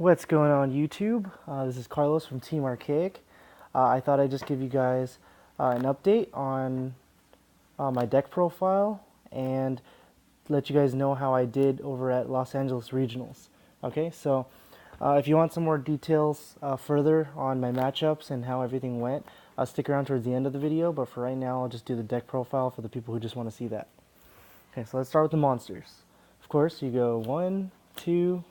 What's going on YouTube? This is Carlos from Team Archaic. I thought I'd just give you guys an update on my deck profile and let you guys know how I did over at Los Angeles Regionals. Okay, so if you want some more details further on my matchups and how everything went, stick around towards the end of the video, but for right now I'll just do the deck profile for the people who just want to see that. Okay, so let's start with the monsters. Of course, you go 1, 2,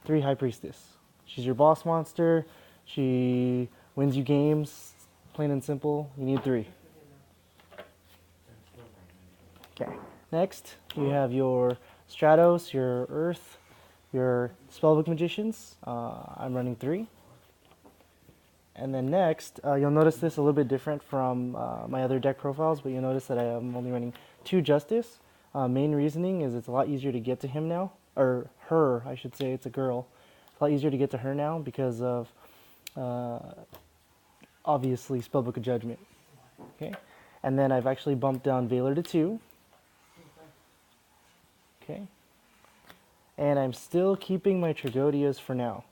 3 High Priestess. She's your boss monster. She wins you games, plain and simple. You need 3. Okay. Next, you have your Stratos, your Earth, your Spellbook Magicians. I'm running 3. And then next, you'll notice this a little bit different from my other deck profiles, but you'll notice that I am only running 2 Justice. Main reasoning is it's a lot easier to get to him now, or her, I should say. It's a girl. It's a lot easier to get to her now because of, obviously, Spellbook of Judgment. Okay, and then I've actually bumped down Valor to 2. Okay, and I'm still keeping my Tragodias for now.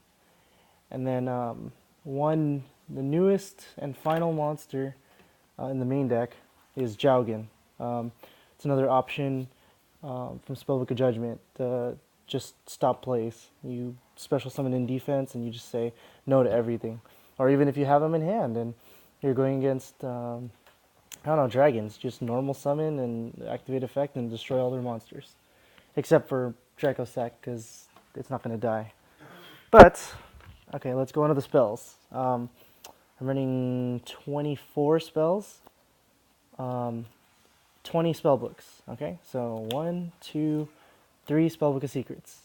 And then the newest and final monster in the main deck is Jowgen. It's another option from Spellbook of Judgment. Just stop plays. You special summon in defense and you just say no to everything. Or even if you have them in hand and you're going against, I don't know, dragons, just normal summon and activate effect and destroy all their monsters. Except for Draco Sack, because it's not going to die. But, okay, let's go on to the spells. I'm running 24 spells, 20 spellbooks, okay? So 1, 2, 3 Spellbook of Secrets.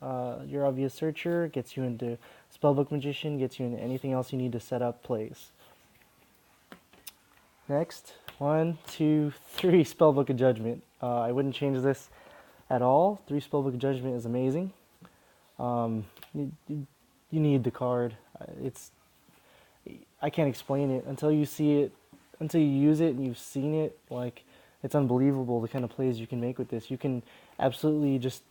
Your Obvious Searcher gets you into Spellbook Magician, gets you into anything else you need to set up plays. Next, 1, 2, 3 Spellbook of Judgment. I wouldn't change this at all. 3 Spellbook of Judgment is amazing. You need the card. I can't explain it until you see it, until you use it and you've seen it. Like, it's unbelievable the kind of plays you can make with this. You can absolutely just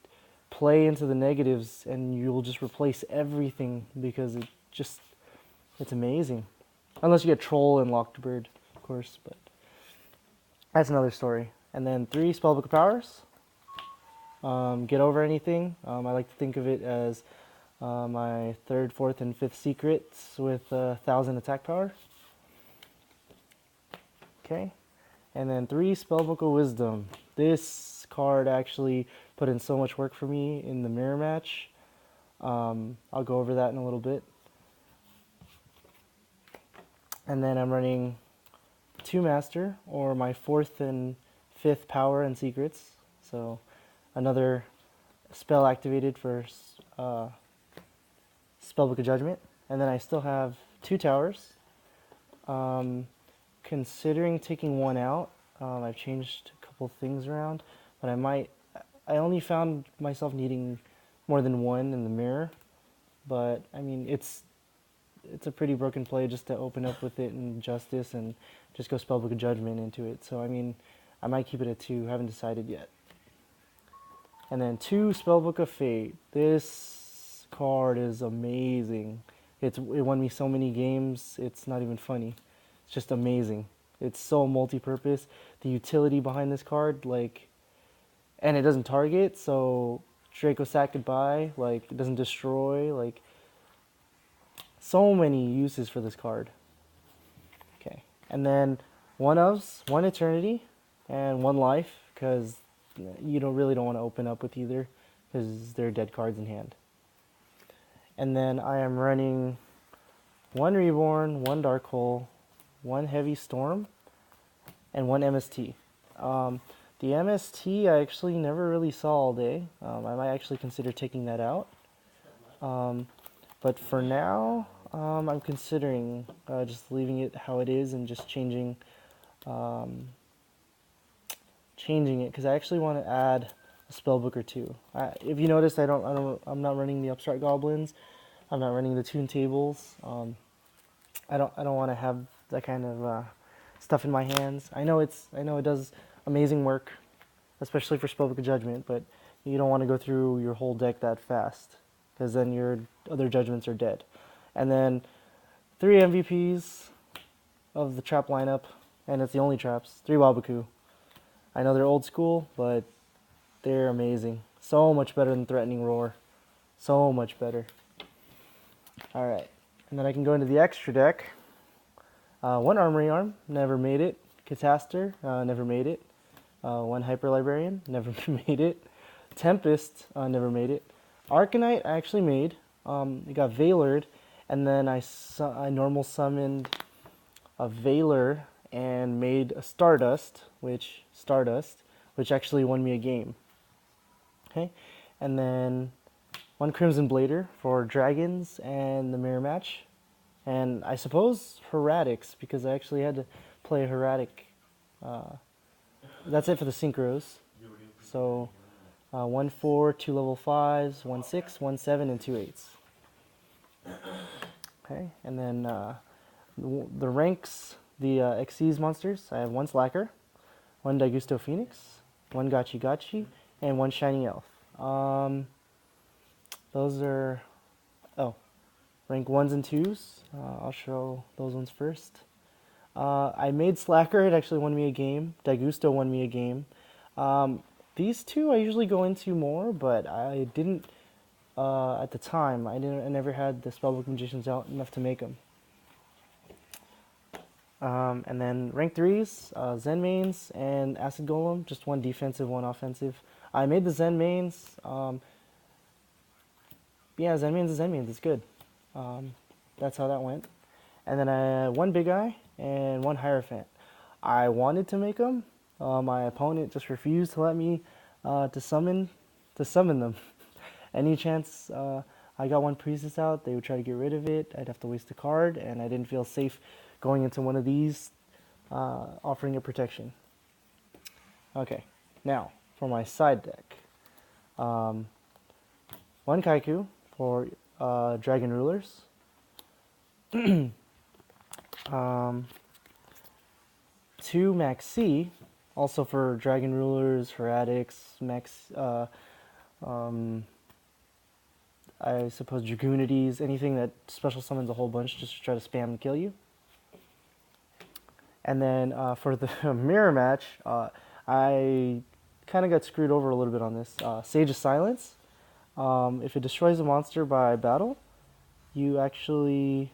play into the negatives and you'll just replace everything because it's amazing. Unless you get Troll and Locked Bird, of course, but that's another story. And then 3 Spellbook of Powers. Get over anything. I like to think of it as my 3rd, 4th, and 5th secrets with 1,000 attack power. Okay. And then 3 Spellbook of Wisdom. This card actually put in so much work for me in the mirror match. I'll go over that in a little bit. And then I'm running 2 Master, or my 4th and 5th power and secrets. So another spell activated for Spellbook of Judgment. And then I still have 2 towers. Considering taking 1 out. I've changed a couple things around, but I only found myself needing more than 1 in the mirror. But I mean, it's a pretty broken play just to open up with it in Justice and just go Spellbook of Judgment into it. So I mean, I might keep it at 2. Haven't decided yet. And then 2 Spellbook of Fate. This card is amazing. It won me so many games. It's not even funny. It's just amazing. It's so multi-purpose. The utility behind this card, like, and it doesn't target, so Draco Sack goodbye. Like, it doesn't destroy. Like, so many uses for this card. Okay, and then 1 Eternity, and 1 Life, because you really don't want to open up with either, because they're dead cards in hand. And then I am running 1 Reborn, 1 Dark Hole, 1 Heavy Storm, and 1 MST. The MST I actually never really saw all day. I might actually consider taking that out. But for now, I'm considering just leaving it how it is and just changing it, because I actually want to add a spellbook or 2. If you notice, I'm not running the Upstart Goblins. I'm not running the Toon Tables. I don't want to have that kind of stuff in my hands. I know it does amazing work, especially for Spellbook of Judgment, but you don't want to go through your whole deck that fast. because then your other judgments are dead. And then 3 MVPs of the trap lineup, and it's the only traps. 3 Wabaku. I know they're old school, but they're amazing. So much better than Threatening Roar. So much better. Alright, and then I can go into the extra deck. 1 Armory Arm, never made it. Cataster, never made it. 1 Hyper Librarian, never made it. Tempest, never made it. Arcanite, I actually made. It got Veilered, and then I normal summoned a Veiler and made a Stardust, which actually won me a game. Okay, and then 1 Crimson Blader for Dragons and the mirror match. And I suppose Heretics, because I actually had to play Heretic. That's it for the Synchros. So 1 4, 2 level 5s, 1 6, 1 7, and 2 8s. Okay, and then the ranks, the Xyz monsters, I have 1 Slacker, 1 Daigusto Phoenix, 1 Gachi Gachi, and 1 Shiny Elf. Those are, rank 1s and 2s. I'll show those ones first. I made Slacker, it actually won me a game. Daigusto won me a game. These 2 I usually go into more, but I didn't, at the time, I never had the Spellbook Magicians out enough to make them. And then rank 3s, Zen Mains and Acid Golem, just 1 defensive, 1 offensive. I made the Zen Mains. Yeah, Zen Mains is Zen Mains, it's good. That's how that went. And then I had 1 Big Eye and 1 Hierophant. I wanted to make them. My opponent just refused to let me to summon them. Any chance I got 1 Priestess out, they would try to get rid of it. I'd have to waste a card, and I didn't feel safe going into one of these offering it protection. Okay, now for my side deck. 1 Kaiku for Dragon Rulers. 2 Maxi, also for Dragon Rulers, Heretics, I suppose Dragoonities, anything that special summons a whole bunch just to try to spam and kill you. And then for the mirror match, I kind of got screwed over a little bit on this. Sage of Silence. If it destroys a monster by battle, you actually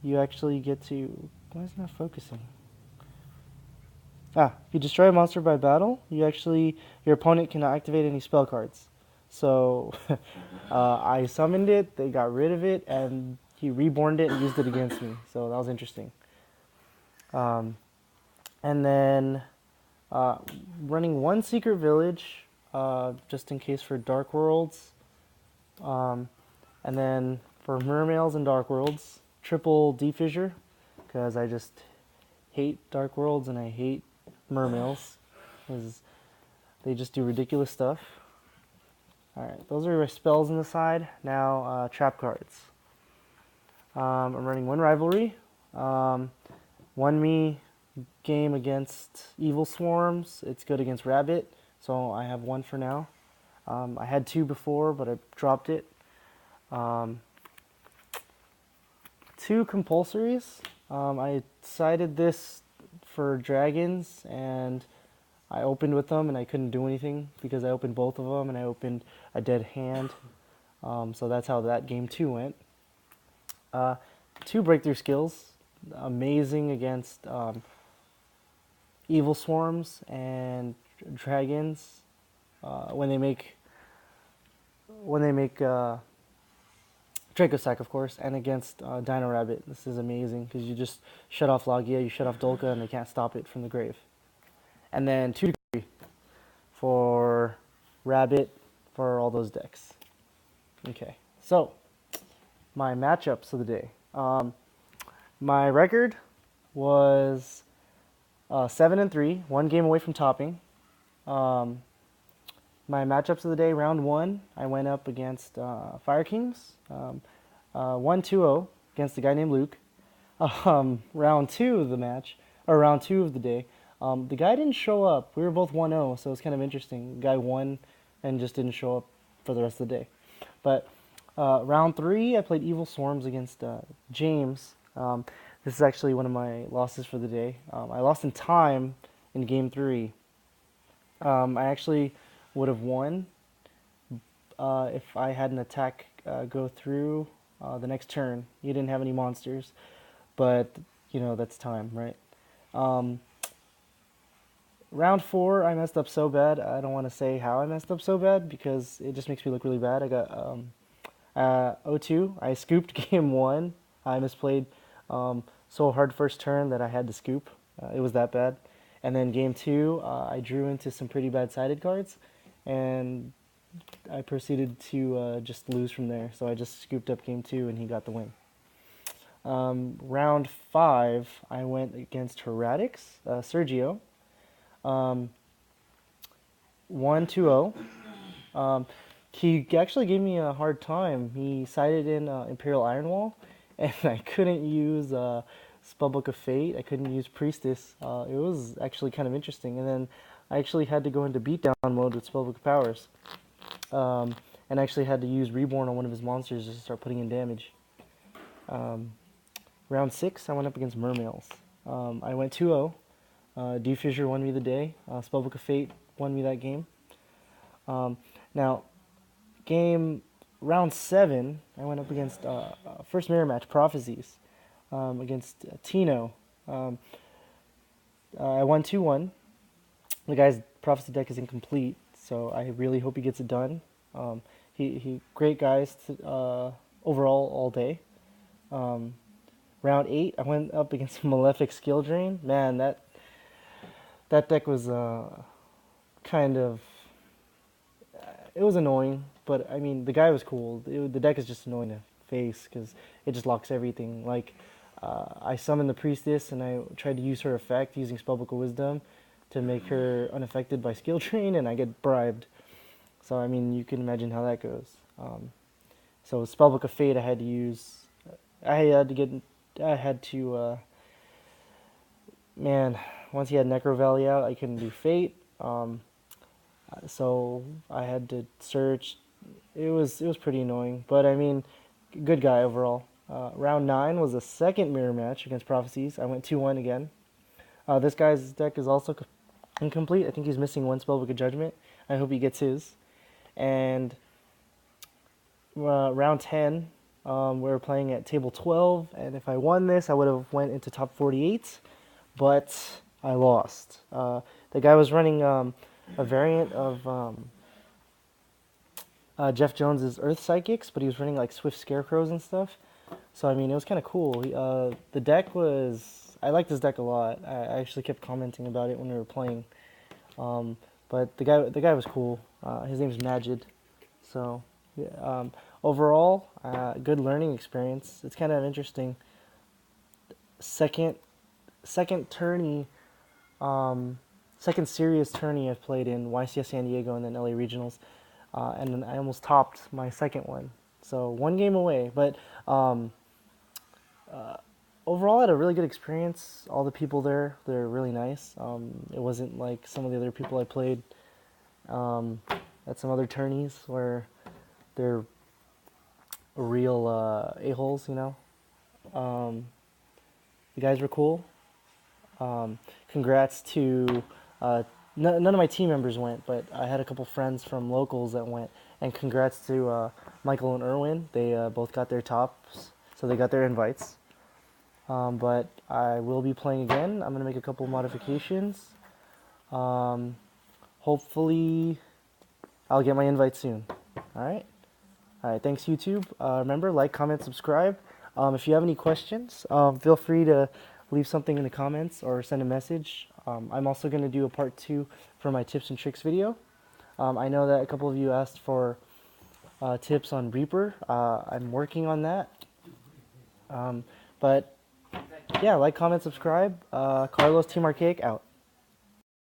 get to... Why is it not focusing? If you destroy a monster by battle, your opponent cannot activate any spell cards. So I summoned it, they got rid of it, and he reborned it and used it against me. So that was interesting. And then running 1 Secret Village, just in case for Dark Worlds. And then for Mermails and Dark Worlds, triple Defissure, because I just hate Dark Worlds and I hate Mermails, because they just do ridiculous stuff. Alright, those are your spells on the side. Now, trap cards. I'm running 1 Rivalry, 1 me game against Evil Swarms. It's good against Rabbit, so I have 1 for now. I had 2 before, but I dropped it. 2 Compulsories. I decided this for Dragons, and I opened with them, and I couldn't do anything because I opened both of them, and I opened a dead hand. So that's how that game 2 went. 2 Breakthrough Skills. Amazing against Evil Swarms and Dragons. When they make Draco Sack, of course, and against Dino Rabbit. This is amazing because you just shut off Logia, you shut off Dolka, and they can't stop it from the grave. And then 2 Degree for Rabbit for all those decks. Okay, so my matchups of the day. My record was 7-3, 1 game away from topping. My matchups of the day, round 1, I went up against Fire Kings, 1-2-0 against a guy named Luke. Round 2 of the match, or round 2 of the day, the guy didn't show up. We were both 1-0, so it was kind of interesting. The guy won and just didn't show up for the rest of the day. But round 3, I played Evil Swarms against James. This is actually one of my losses for the day. I lost in time in game 3. I actually would have won if I had an attack go through the next turn. He didn't have any monsters, but you know, that's time, right? Round 4, I messed up so bad. I don't want to say how I messed up so bad because it just makes me look really bad. I got 0-2. I scooped game 1. I misplayed so hard first turn that I had to scoop. It was that bad. And then game 2, I drew into some pretty bad sided cards, and I proceeded to just lose from there. So I just scooped up game 2, and he got the win. Round 5, I went against Heretics, Sergio. 1-2-0. He actually gave me a hard time. He sided in Imperial Ironwall, and I couldn't use Spellbook of Fate. I couldn't use Priestess. It was actually kind of interesting. And then I actually had to go into beatdown mode with Spellbook of Powers. And actually had to use Reborn on one of his monsters just to start putting in damage. Round 6, I went up against Mermails. I went 2-0. D-Fissure won me the day. Spellbook of Fate won me that game. Now, round 7, I went up against first mirror match, Prophecies, against Tino. I won 2-1. The guy's Prophecy deck is incomplete, so I really hope he gets it done. He great guys overall all day. Round 8, I went up against Malefic Skill Drain. Man, that deck was kind of... It was annoying, but I mean, the guy was cool. The deck is just annoying to face because it just locks everything. Like, I summoned the Priestess and I tried to use her effect using Spellbook of Wisdom to make her unaffected by Skill Drain, and I get bribed. So, I mean, you can imagine how that goes. So, Spellbook of Fate, I had to use... Man, once he had Necro Valley out, I couldn't do Fate. So I had to search. It was pretty annoying, but I mean, good guy overall. Round 9 was a second mirror match against Prophecies. I went 2-1 again. This guy's deck is also incomplete. I think he's missing one Spellbook of Judgment. I hope he gets his. And round 10, we were playing at table 12, and if I won this, I would have went into top 48, but I lost. The guy was running a variant of Jeff Jones's Earth Psychics, but he was running like Swift Scarecrows and stuff. So I mean, it was kind of cool. The deck was... I liked this deck a lot. I actually kept commenting about it when we were playing. But the guy was cool. His name's Majid. So yeah, overall, good learning experience. It's kind of interesting. Second tourney, second serious tourney I've played in YCS San Diego and then LA Regionals, and then I almost topped my second one. So one game away, but overall I had a really good experience. All the people there, they're really nice. It wasn't like some of the other people I played at some other tourneys where they're real a-holes, you know. The guys were cool. Congrats to... none of my team members went, but I had a couple friends from locals that went. And congrats to Michael and Erwin. They both got their tops, so they got their invites. But I will be playing again. I'm going to make a couple modifications. Hopefully, I'll get my invite soon. Alright? Alright, thanks YouTube. Remember, like, comment, subscribe. If you have any questions, feel free to leave something in the comments or send a message. I'm also going to do a part 2 for my tips and tricks video. I know that a couple of you asked for tips on Reaper. I'm working on that. But yeah, like, comment, subscribe. Karlos, TeamArchaic out.